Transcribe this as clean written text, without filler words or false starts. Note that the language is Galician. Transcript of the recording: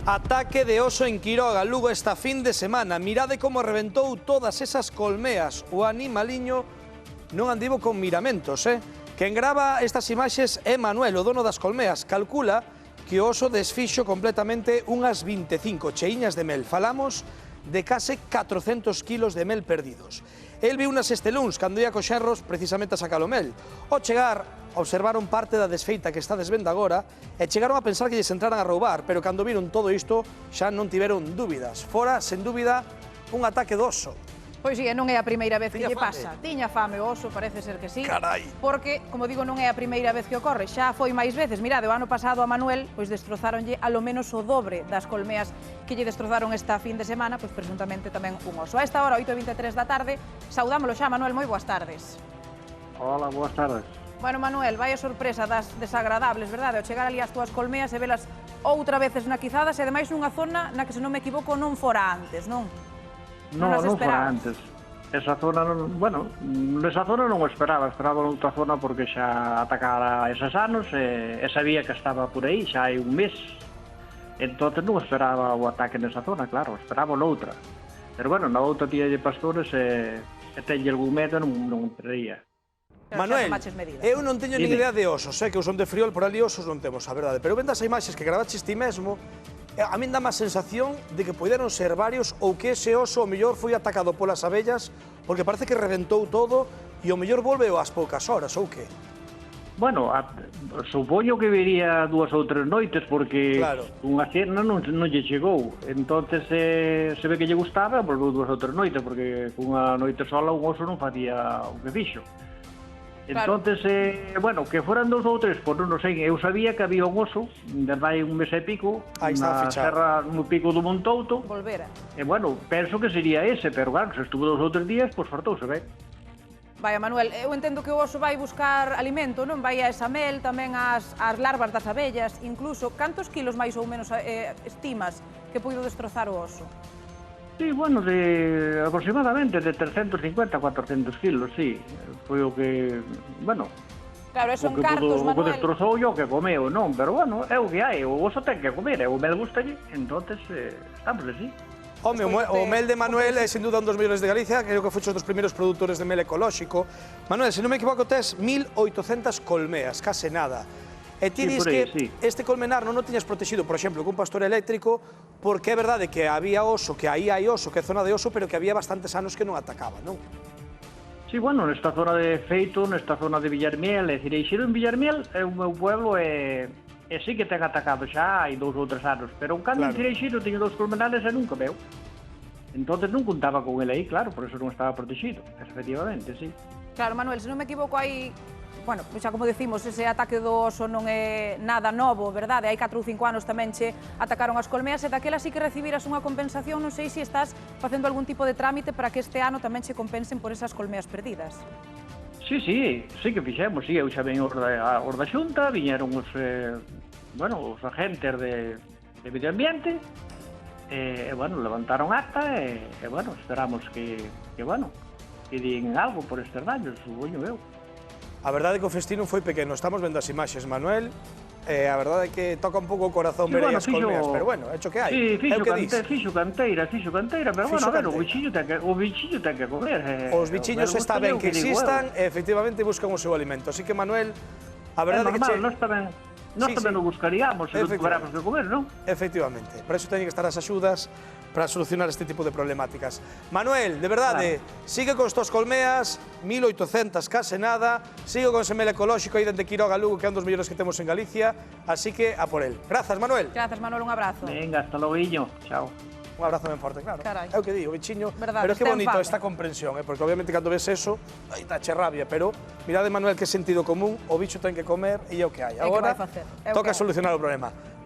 Ataque de oso en Quiroga, Lugo esta fin de semana. Mirade como reventou todas esas colmeas. O animaliño non andivo con miramentos, Quen grava estas imaxes é Manuel, o dono das colmeas. Calcula que o oso desfixo completamente unhas 25 cheiñas de mel. Falamos de case 400 kilos de mel perdidos. El viu unas este luns, cando ia cos xerros precisamente a sacar o mel. Ao chegar, observaron parte da desfeita que está desvenda agora e chegaron a pensar que lles entraran a roubar, pero cando viron todo isto xa non tiveron dúbidas. Fora, sen dúbida, un ataque do oso. Pois sí, non é a primeira vez que Tiña lle fame. pasa. Tiña fame o oso, parece ser que sí. Carai. Porque, como digo, non é a primeira vez que ocorre. Xa foi máis veces. Mirade, o ano pasado a Manuel pois destrozáronlle a lo menos o dobre das colmeas que lle destrozaron esta fin de semana, pois presuntamente tamén un oso. A esta hora, 8:23 da tarde, saudámolo xa, Manuel, moi boas tardes. Hola, boas tardes. Bueno, Manuel, vai a sorpresa das desagradables, verdade? Ao chegar ali as túas colmeas e velas outra vez esnaquizadas e ademais nunha zona na que, se non me equivoco, non fora antes, non? Non as fora esperabas? antes. Esa zona, bueno, nesa zona non o esperaba noutra zona porque xa atacara eses anos e sabía que estaba por aí xa hai un mes. Entón non esperaba o ataque nesa zona, claro, esperaba noutra. Pero bueno, na outra tíalle pastores e tenlle algún medo non traía. Manuel, eu non teño nin idea de osos, que eu son de Friol, por ali osos non temos, a verdade. Pero vendo as imaxes que gravaches ti mesmo, a min dá má sensación de que poderon ser varios ou que ese oso o mellor foi atacado polas abellas porque parece que reventou todo e o mellor volveu ás poucas horas, ou que? Bueno, supoño que viría 2 ou 3 noites porque Claro. unha cena non lle chegou. Entonces se ve que lle gustaba, volveu 2 ou 3 noites porque cunha noite sola un oso non facía o que fixo. Claro. Entonces, bueno, que foran 2 ou 3, pois non sei, eu sabía que había un oso, desde hai un mes e pico, Aí está na fichado. serra, no pico do Montouto, Volvera. e bueno, penso que sería ese, pero claro, se estuvo 2 ou 3 días, pois fartouse, ben. Vai, Manuel, eu entendo que o oso vai buscar alimento, non? Vai a esa mel, tamén as larvas das abellas, incluso. Cantos kilos máis ou menos estimas que puido destrozar o oso? Sí, bueno, aproximadamente de 350 a 400 kilos, sí. Foi o que, bueno, Claro, eso en cartos, o que Manuel. destrozou o que comeu, non? Pero bueno, é o que hai, o oso ten que comer, e o mel gustalle, entonces estamos así. Home, o mel de Manuel é sin duda un dos mellores de Galicia, creo que foi un dos primeiros produtores de mel ecolóxico. Manuel, se non me equivoco, tes 1.800 colmeas, case nada. E ti dis que este colmenar non o tiñas protegido, por exemplo, cun pastor eléctrico, porque é verdade que había oso, que aí hai oso, que é zona de oso, pero que había bastantes anos que non atacaba, non? Sí, bueno, nesta zona de Feito, nesta zona de Villarmiel, é dicir, Eixiro en Villarmiel é o meu pueblo e sí que ten atacado xa hai 2 ou 3 anos, pero en cambio en Eixiro tiña 2 colmenares e nunca veu. Entonces non contaba con ele aí, claro, por eso non estaba protegido, efectivamente, sí. Claro, Manuel, se non me equivoco, hai... Bueno, xa como decimos, ese ataque do oso non é nada novo, verdade? Hai 4 ou 5 anos tamén che atacaron as colmeas e daquela sí que recibiras unha compensación. Non sei se estás facendo algún tipo de trámite para que este ano tamén che compensen por esas colmeas perdidas. Sí que fixemos, sí, eu xa ven os da Xunta, viñeron os, os agentes de medio ambiente, e, bueno, levantaron acta e, bueno, esperamos que din algo por estes daños, supoño eu. A verdade é que o festino foi pequeno, estamos vendo as imaxes, Manuel, e a verdade é que toca un pouco o corazón ver aí as colmeas, pero bueno, é o que hai. Sí, fixo canteira, pero bueno, a ver, o bichiño ten que comer. Os bichiños está ben que existan e efectivamente buscan o seu alimento, así que, Manuel, a verdade é que... É normal, nós tamén o buscaríamos se non tuveramos que comer, non? Efectivamente, para iso teñen que estar as axudas para solucionar este tipo de problemáticas. Manuel, de verdade, sigue con estos colmeas, 1.800, case nada, sigue con ese mel ecolóxico aí dende Quiroga, Lugo, que é un dos mellores que temos en Galicia, así que a por el. Grazas, Manuel. Grazas, Manuel, un abrazo. Venga, hasta logo, chao. Un abrazo ben forte, claro. Carai. É o que digo, bichiño. Verdade, Pero é que está bonito enfame. esta comprensión, porque obviamente cando ves eso, aí tache rabia, pero mirade, Manuel, que sentido común, o bicho ten que comer e é o que hai. É que Agora, vai facer, é o toca que hai. solucionar o problema.